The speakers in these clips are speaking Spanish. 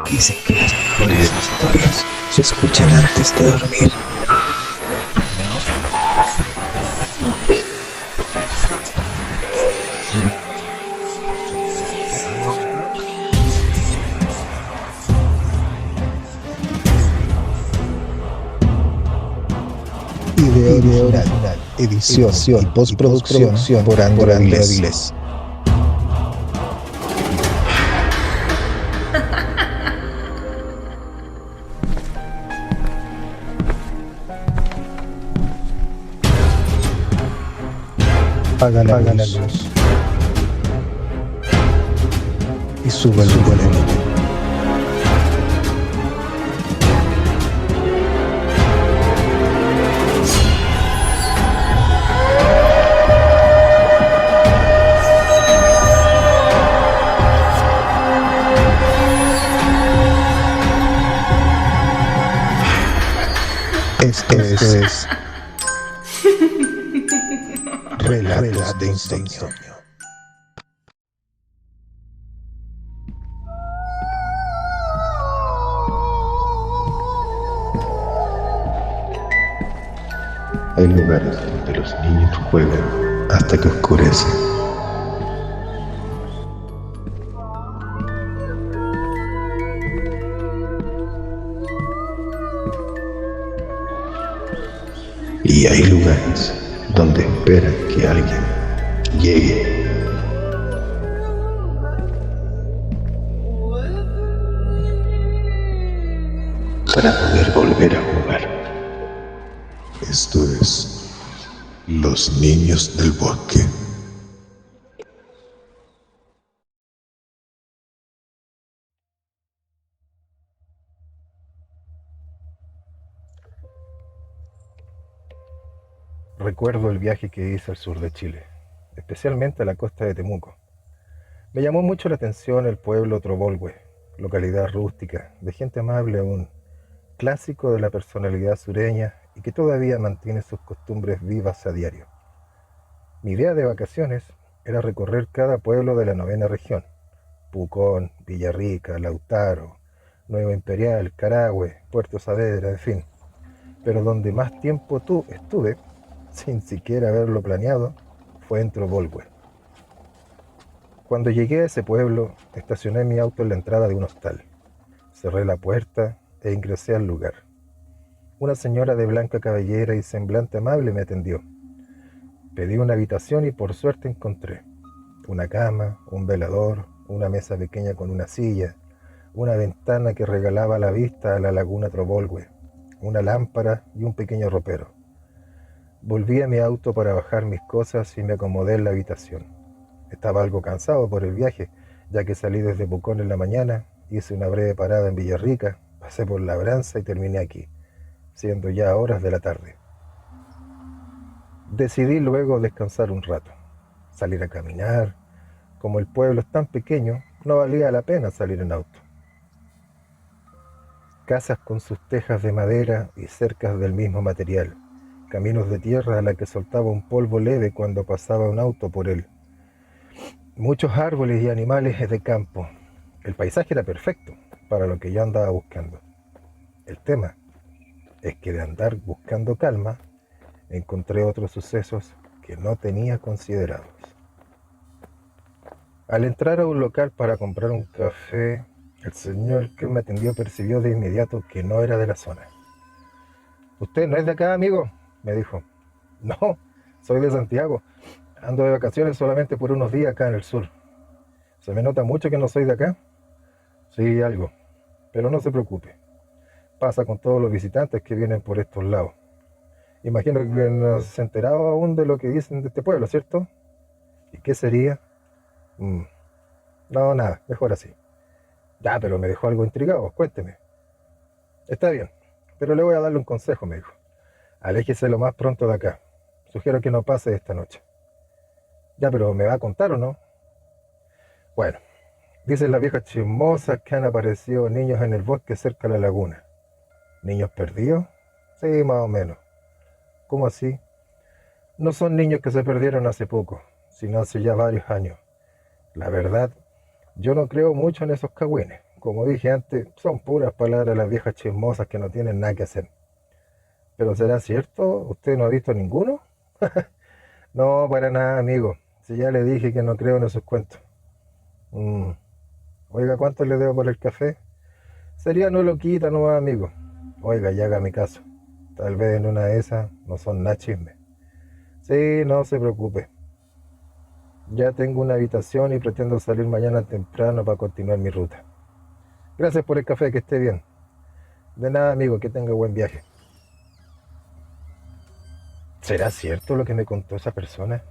Dicen que las mejores historias se escuchan antes de dormir. Idea original, edición y postproducción por Andrés Avilés. Apaga la luz y sube el volumen. Esto es Relatos de Insomnio. Hay lugares donde los niños juegan hasta que oscurece. Y hay lugares donde esperan que alguien llegue. Para poder volver a jugar. Esto es Los Niños del Bosque. Recuerdo el viaje que hice al sur de Chile, especialmente a la costa de Temuco. Me llamó mucho la atención el pueblo Trobolhue, localidad rústica, de gente amable aún, clásico de la personalidad sureña y que todavía mantiene sus costumbres vivas a diario. Mi idea de vacaciones era recorrer cada pueblo de la 9ª región, Pucón, Villarrica, Lautaro, Nueva Imperial, Carahue, Puerto Saavedra, en fin. Pero donde más tiempo estuve, sin siquiera haberlo planeado, fue en Trobolhue. Cuando llegué a ese pueblo, estacioné mi auto en la entrada de un hostal. Cerré la puerta e ingresé al lugar. Una señora de blanca cabellera y semblante amable me atendió. Pedí una habitación y por suerte encontré una cama, un velador, una mesa pequeña con una silla, una ventana que regalaba la vista a la laguna Trobolhue, una lámpara y un pequeño ropero. Volví a mi auto para bajar mis cosas y me acomodé en la habitación. Estaba algo cansado por el viaje, ya que salí desde Pucón en la mañana, hice una breve parada en Villarrica, pasé por Labranza y terminé aquí, siendo ya horas de la tarde. Decidí luego descansar un rato, salir a caminar. Como el pueblo es tan pequeño, no valía la pena salir en auto. Casas con sus tejas de madera y cercas del mismo material, caminos de tierra a la que soltaba un polvo leve cuando pasaba un auto por él. Muchos árboles y animales de campo. El paisaje era perfecto para lo que yo andaba buscando. El tema es que de andar buscando calma, encontré otros sucesos que no tenía considerados. Al entrar a un local para comprar un café, el señor que me atendió percibió de inmediato que no era de la zona. «¿Usted no es de acá, amigo?», me dijo. «No, soy de Santiago. Ando de vacaciones solamente por unos días acá en el sur. ¿Se me nota mucho que no soy de acá?». «Sí, algo, pero no se preocupe. Pasa con todos los visitantes que vienen por estos lados. Imagino que no se ha enterado aún de lo que dicen de este pueblo, ¿cierto?». «¿Y qué sería?». No, nada, mejor así». «Ya, pero me dejó algo intrigado, cuénteme». «Está bien, pero le voy a darle un consejo», me dijo. «Aléjese lo más pronto de acá. Sugiero que no pase esta noche». «Ya, pero ¿me va a contar o no?». «Bueno, dicen las viejas chismosas que han aparecido niños en el bosque cerca de la laguna». «¿Niños perdidos?». «Sí, más o menos». «¿Cómo así?». «No son niños que se perdieron hace poco, sino hace ya varios años. La verdad, yo no creo mucho en esos cagüines. como dije antes, son puras palabras las viejas chismosas que no tienen nada que hacer. ¿Pero será cierto? ¿Usted no ha visto ninguno? No, para nada, amigo. Si ya le dije que no creo en esos cuentos. Mm, Oiga, ¿cuánto le debo por el café? Sería no lo quita, no va, amigo. Oiga, ya haga mi caso. Tal vez en una de esas no son nada chisme. Sí, no se preocupe. Ya tengo una habitación y pretendo salir mañana temprano para continuar mi ruta. Gracias por el café, que esté bien. De nada, amigo, que tenga buen viaje. ¿Será cierto lo que me contó esa persona?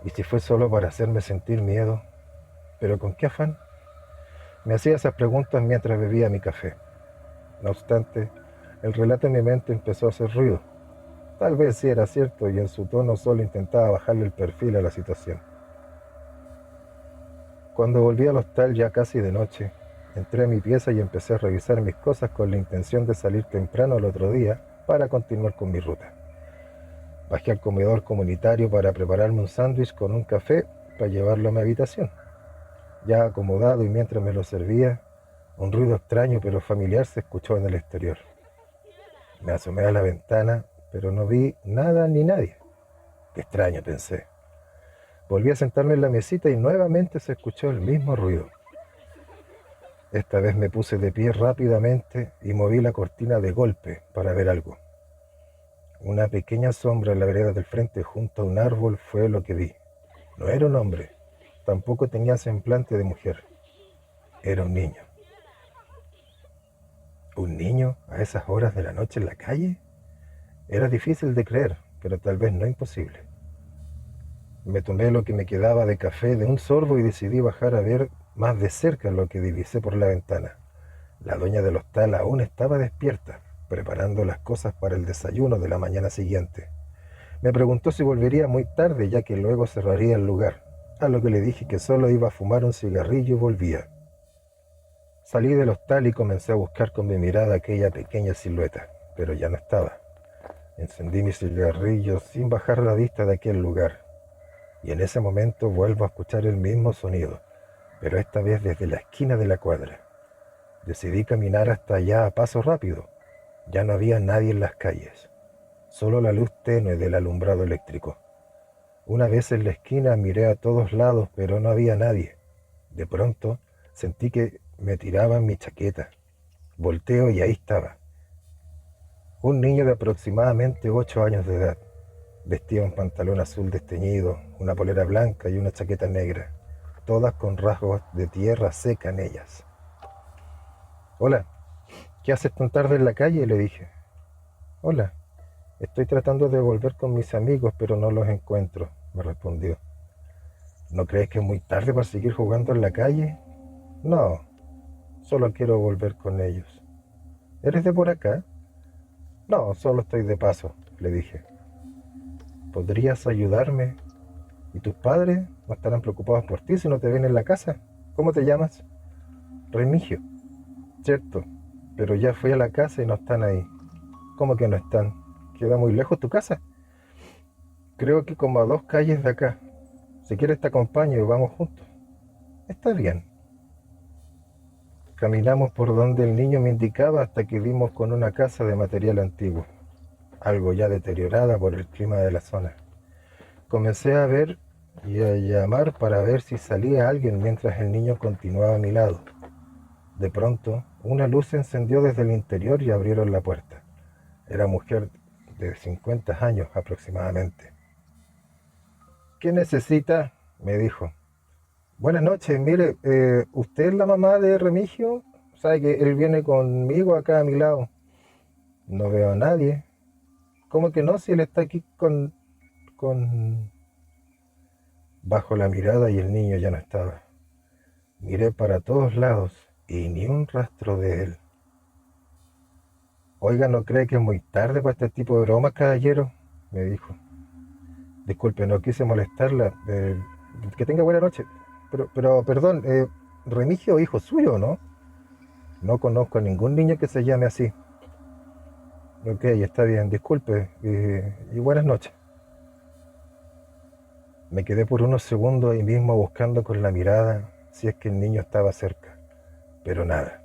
¿Y si fue solo para hacerme sentir miedo? ¿Pero con qué afán? Me hacía esas preguntas mientras bebía mi café. No obstante, el relato en mi mente empezó a hacer ruido. Tal vez sí era cierto y en su tono solo intentaba bajarle el perfil a la situación. Cuando volví al hostal ya casi de noche, entré a mi pieza y empecé a revisar mis cosas con la intención de salir temprano al otro día para continuar con mi ruta. Bajé al comedor comunitario para prepararme un sándwich con un café para llevarlo a mi habitación. Ya acomodado y mientras me lo servía, un ruido extraño pero familiar se escuchó en el exterior. Me asomé a la ventana, pero no vi nada ni nadie. Qué extraño, pensé. Volví a sentarme en la mesita y nuevamente se escuchó el mismo ruido. Esta vez me puse de pie rápidamente y moví la cortina de golpe para ver algo. Una pequeña sombra en la vereda del frente junto a un árbol fue lo que vi. No era un hombre, tampoco tenía semblante de mujer. Era un niño. ¿Un niño a esas horas de la noche en la calle? Era difícil de creer, pero tal vez no imposible. Me tomé lo que me quedaba de café de un sorbo y decidí bajar a ver más de cerca lo que divisé por la ventana. La dueña del hostal aún estaba despierta, preparando las cosas para el desayuno de la mañana siguiente. Me preguntó si volvería muy tarde, ya que luego cerraría el lugar, a lo que le dije que solo iba a fumar un cigarrillo y volvía. Salí del hostal y comencé a buscar con mi mirada aquella pequeña silueta, pero ya no estaba. Encendí mi cigarrillo sin bajar la vista de aquel lugar, y en ese momento vuelvo a escuchar el mismo sonido, pero esta vez desde la esquina de la cuadra. Decidí caminar hasta allá a paso rápido. Ya no había nadie en las calles, solo la luz tenue del alumbrado eléctrico. Una vez en la esquina miré a todos lados, pero no había nadie. De pronto sentí que me tiraban mi chaqueta. Volteo y ahí estaba. Un niño de aproximadamente 8 años de edad. Vestía un pantalón azul desteñido, una polera blanca y una chaqueta negra, todas con rasgos de tierra seca en ellas. Hola, ¿qué haces tan tarde en la calle?, le dije. Hola, estoy tratando de volver con mis amigos, pero no los encuentro, me respondió. ¿No crees que es muy tarde para seguir jugando en la calle? No, solo quiero volver con ellos. ¿Eres de por acá? No, solo estoy de paso, le dije. ¿Podrías ayudarme? ¿Y tus padres no estarán preocupados por ti si no te ven en la casa? ¿Cómo te llamas? Remigio. Cierto, pero ya fui a la casa y no están ahí. ¿Cómo que no están? ¿Queda muy lejos tu casa? Creo que como a 2 calles de acá. Si quieres te acompaño y vamos juntos. Está bien. Caminamos por donde el niño me indicaba hasta que dimos con una casa de material antiguo, algo ya deteriorada por el clima de la zona. Comencé a ver y a llamar para ver si salía alguien mientras el niño continuaba a mi lado. De pronto, una luz se encendió desde el interior y abrieron la puerta. Era mujer de 50 años aproximadamente. ¿Qué necesita?, me dijo. Buenas noches, mire, ¿usted es la mamá de Remigio? ¿Sabe que él viene conmigo acá a mi lado? No veo a nadie. ¿Cómo que no? Si él está aquí con... Bajo la mirada y el niño ya no estaba. Miré para todos lados y ni un rastro de él. Oiga, ¿no cree que es muy tarde para este tipo de bromas, caballero?, me dijo. Disculpe, no quise molestarla. Que tenga buena noche. Pero perdón, Remigio, hijo suyo, ¿no? No conozco a ningún niño que se llame así. Ok, está bien, disculpe, y buenas noches. Me quedé por unos segundos ahí mismo buscando con la mirada si es que el niño estaba cerca, pero nada.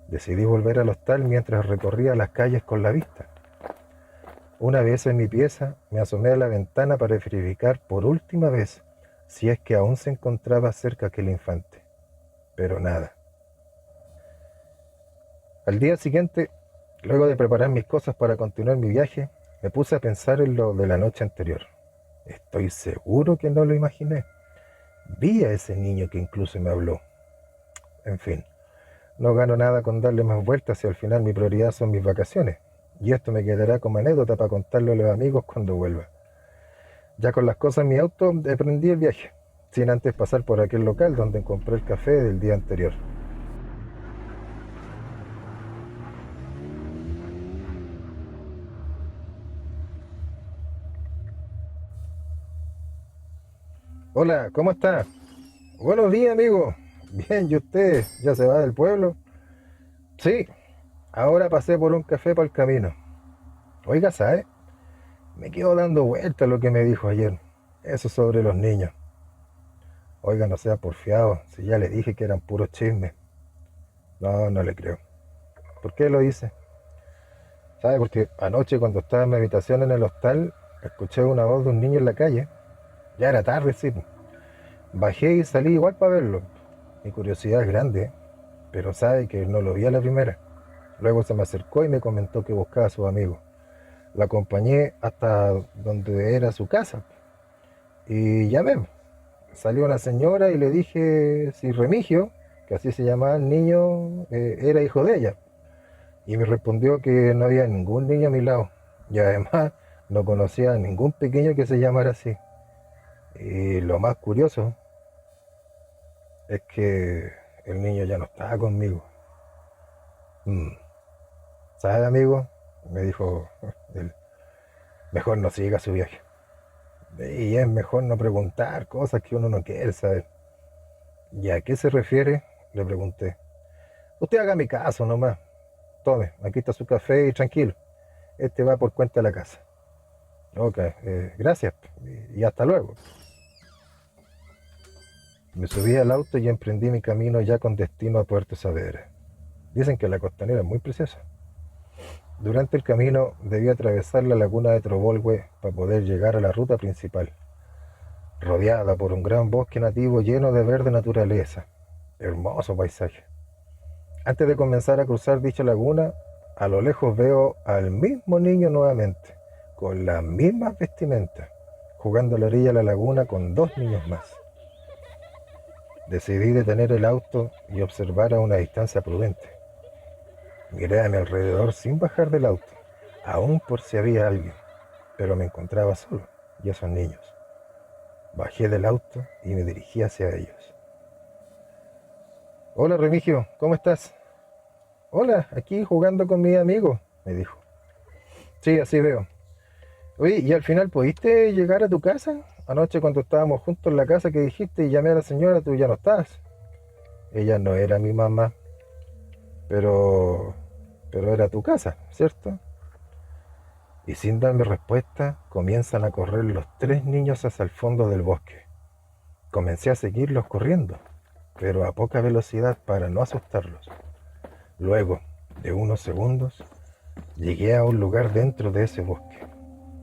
Decidí volver al hostal mientras recorría las calles con la vista. Una vez en mi pieza, me asomé a la ventana para verificar por última vez si es que aún se encontraba cerca aquel infante, pero nada. Al día siguiente, luego de preparar mis cosas para continuar mi viaje, me puse a pensar en lo de la noche anterior. Estoy seguro que no lo imaginé. Vi a ese niño que incluso me habló. En fin, no gano nada con darle más vueltas y al final mi prioridad son mis vacaciones. Y esto me quedará como anécdota para contarle a los amigos cuando vuelva. Ya con las cosas en mi auto, emprendí el viaje, sin antes pasar por aquel local donde compré el café del día anterior. Hola, ¿cómo está? Buenos días, amigo. Bien, ¿y usted? ¿Ya se va del pueblo? Sí, ahora pasé por un café para el camino. Oiga, ¿sabe? Me quedo dando vueltas lo que me dijo ayer. Eso sobre los niños. Oiga, no sea porfiado, si ya le dije que eran puros chismes. No, no le creo. ¿Por qué lo hice? ¿Sabe? Porque anoche cuando estaba en mi habitación en el hostal, escuché una voz de un niño en la calle. Ya era tarde, sí, po. Bajé y salí igual para verlo. Mi curiosidad es grande, ¿eh? Pero sabe que no lo vi a la primera. Luego se me acercó y me comentó que buscaba a su amigo. La acompañé hasta donde era su casa y llamé. Salió una señora y le dije si Remigio, que así se llamaba el niño, era hijo de ella. Y me respondió que no había ningún niño a mi lado. Y además no conocía a ningún pequeño que se llamara así. Y lo más curioso es que el niño ya no estaba conmigo. Mm, ¿Sabe, amigo? Me dijo él, mejor no siga su viaje. Y es mejor no preguntar cosas que uno no quiere saber. ¿Y a qué se refiere? Le pregunté. Usted haga mi caso nomás. Tome, aquí está su café y tranquilo. Este va por cuenta de la casa. Ok, gracias y hasta luego. Me subí al auto y emprendí mi camino ya con destino a Puerto Saavedra. Dicen que la costanera es muy preciosa. Durante el camino debí atravesar la laguna de Trobolwe para poder llegar a la ruta principal, rodeada por un gran bosque nativo lleno de verde naturaleza. Hermoso paisaje. Antes de comenzar a cruzar dicha laguna, a lo lejos veo al mismo niño nuevamente, con las mismas vestimentas, jugando a la orilla de la laguna con dos niños más. Decidí detener el auto y observar a una distancia prudente. Miré a mi alrededor sin bajar del auto, aún por si había alguien, pero me encontraba solo y esos niños. Bajé del auto y me dirigí hacia ellos. Hola Remigio, ¿cómo estás? Hola, aquí jugando con mis amigos, me dijo. Sí, así veo. Oye, ¿y al final pudiste llegar a tu casa? Anoche cuando estábamos juntos en la casa que dijiste y llamé a la señora, tú ya no estabas. Ella no era mi mamá, pero... pero era tu casa, ¿cierto? Y sin darme respuesta, comienzan a correr los tres niños hacia el fondo del bosque. Comencé a seguirlos corriendo, pero a poca velocidad para no asustarlos. Luego de unos segundos, llegué a un lugar dentro de ese bosque.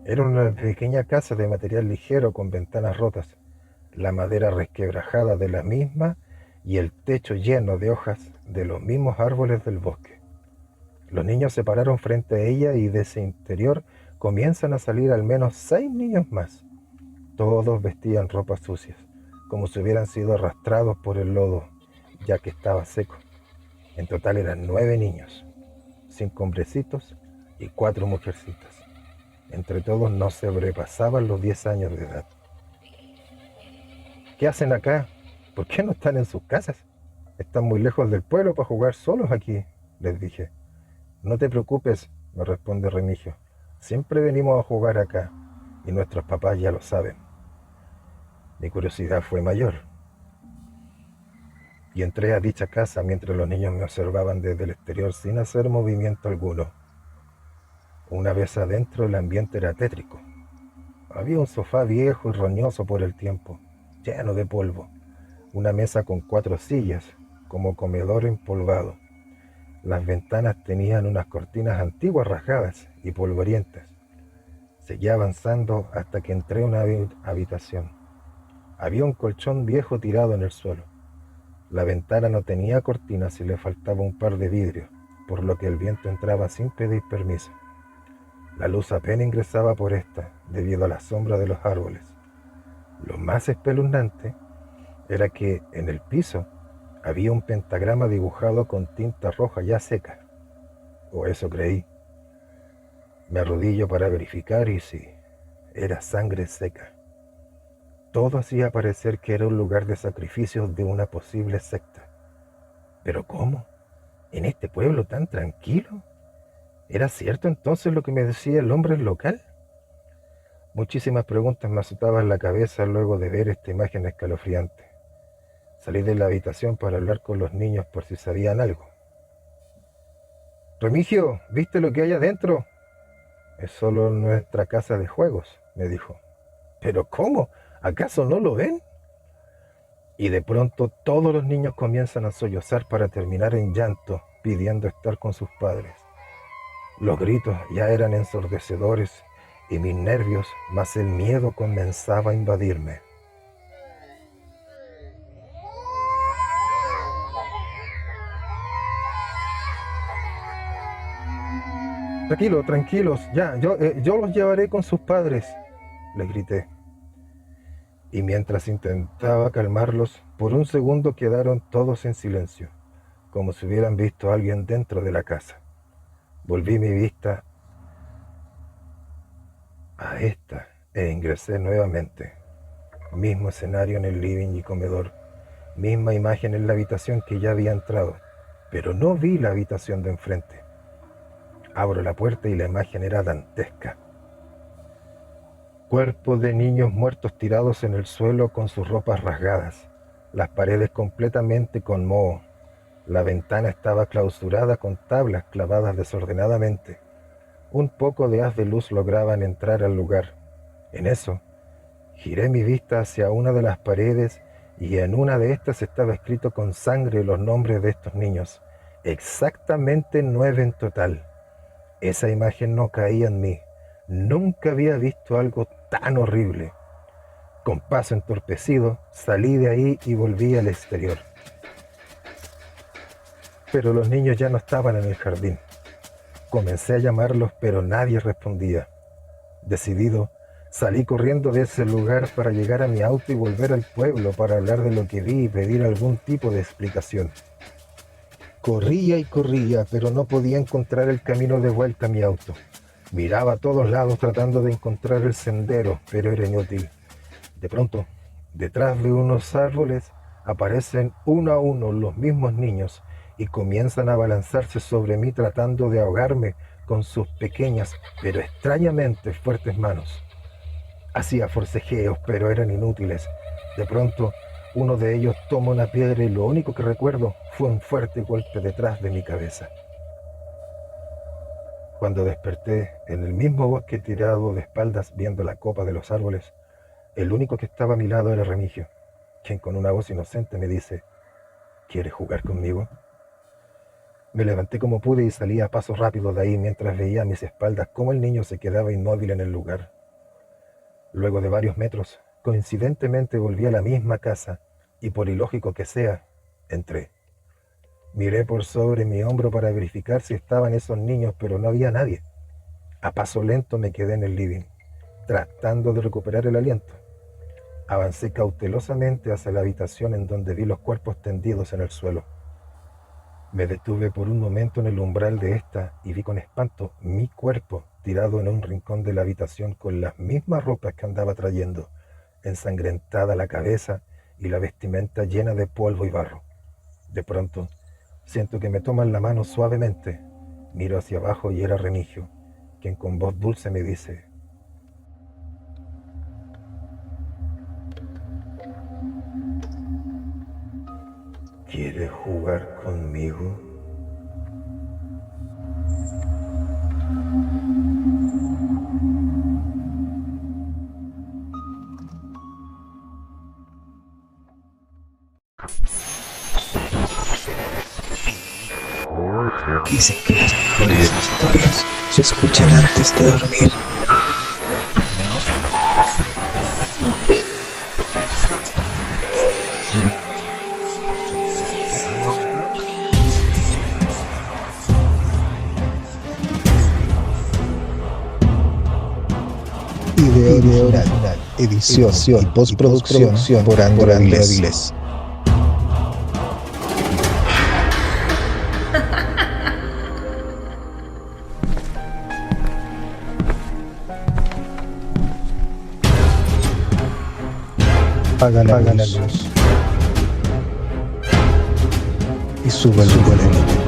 Era una pequeña casa de material ligero con ventanas rotas, la madera resquebrajada de la misma y el techo lleno de hojas de los mismos árboles del bosque. Los niños se pararon frente a ella y de ese interior comienzan a salir al menos 6 niños más. Todos vestían ropas sucias, como si hubieran sido arrastrados por el lodo, ya que estaba seco. En total eran 9 niños, 5 hombrecitos y 4 mujercitas. Entre todos no sobrepasaban los 10 años de edad. ¿Qué hacen acá? ¿Por qué no están en sus casas? Están muy lejos del pueblo para jugar solos aquí, les dije. No te preocupes, me responde Remigio. Siempre venimos a jugar acá y nuestros papás ya lo saben. Mi curiosidad fue mayor y entré a dicha casa mientras los niños me observaban desde el exterior sin hacer movimiento alguno. Una vez adentro el ambiente era tétrico. Había un sofá viejo y roñoso por el tiempo, lleno de polvo, una mesa con 4 sillas, como comedor empolvado. Las ventanas tenían unas cortinas antiguas rasgadas y polvorientas. Seguí avanzando hasta que entré a una habitación. Había un colchón viejo tirado en el suelo. La ventana no tenía cortinas y le faltaba un par de vidrios, por lo que el viento entraba sin pedir permiso. La luz apenas ingresaba por esta, debido a la sombra de los árboles. Lo más espeluznante era que en el piso había un pentagrama dibujado con tinta roja ya seca, o eso creí. Me arrodillo para verificar y sí, era sangre seca. Todo hacía parecer que era un lugar de sacrificios de una posible secta. ¿Pero cómo? ¿En este pueblo tan tranquilo? ¿Era cierto entonces lo que me decía el hombre local? Muchísimas preguntas me azotaban la cabeza luego de ver esta imagen escalofriante. Salí de la habitación para hablar con los niños por si sabían algo. Remigio, ¿viste lo que hay adentro? Es solo nuestra casa de juegos, me dijo. ¿Pero cómo? ¿Acaso no lo ven? Y de pronto todos los niños comienzan a sollozar para terminar en llanto, pidiendo estar con sus padres. Los gritos ya eran ensordecedores y mis nervios, más el miedo, comenzaba a invadirme. Tranquilos, ya, yo los llevaré con sus padres, les grité. Y mientras intentaba calmarlos, por un segundo quedaron todos en silencio, como si hubieran visto a alguien dentro de la casa. Volví mi vista a esta e ingresé nuevamente. Mismo escenario en el living y comedor, misma imagen en la habitación que ya había entrado, pero no vi la habitación de enfrente. Abro la puerta y la imagen era dantesca. Cuerpos de niños muertos tirados en el suelo con sus ropas rasgadas, las paredes completamente con moho. La ventana estaba clausurada con tablas clavadas desordenadamente. Un poco de haz de luz lograban entrar al lugar. En eso, giré mi vista hacia una de las paredes y en una de estas estaba escrito con sangre los nombres de estos niños. Exactamente 9 en total. Esa imagen no caía en mí. Nunca había visto algo tan horrible. Con paso entorpecido, salí de ahí y volví al exterior. Pero los niños ya no estaban en el jardín. Comencé a llamarlos, pero nadie respondía. Decidido, salí corriendo de ese lugar para llegar a mi auto y volver al pueblo para hablar de lo que vi y pedir algún tipo de explicación. Corría y corría, pero no podía encontrar el camino de vuelta a mi auto. Miraba a todos lados tratando de encontrar el sendero, pero era inútil. De pronto, detrás de unos árboles, aparecen uno a uno los mismos niños y comienzan a abalanzarse sobre mí tratando de ahogarme con sus pequeñas, pero extrañamente fuertes manos. Hacía forcejeos, pero eran inútiles. De pronto, uno de ellos toma una piedra y lo único que recuerdo fue un fuerte golpe detrás de mi cabeza. Cuando desperté en el mismo bosque tirado de espaldas viendo la copa de los árboles, el único que estaba a mi lado era Remigio, quien con una voz inocente me dice: ¿quieres jugar conmigo? Me levanté como pude y salí a paso rápido de ahí mientras veía a mis espaldas cómo el niño se quedaba inmóvil en el lugar. Luego de varios metros, coincidentemente volví a la misma casa y, por ilógico que sea, entré. Miré por sobre mi hombro para verificar si estaban esos niños, pero no había nadie. A paso lento me quedé en el living, tratando de recuperar el aliento. Avancé cautelosamente hacia la habitación en donde vi los cuerpos tendidos en el suelo. Me detuve por un momento en el umbral de esta y vi con espanto mi cuerpo tirado en un rincón de la habitación con las mismas ropas que andaba trayendo, ensangrentada la cabeza y la vestimenta llena de polvo y barro. De pronto, siento que me toman la mano suavemente. Miro hacia abajo y era Remigio, quien con voz dulce me dice: ¿quieres jugar conmigo? Dicen que las mejores historias se escuchan antes de dormir. Idea original, edición y postproducción por Andrés Avilés. Apaga la luz y sube el volumen.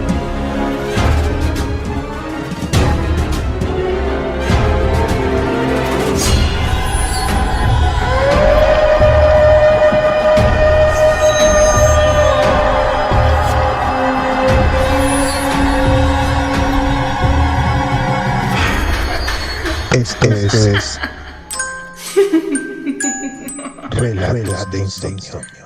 Esto es Relatos de Insomnio.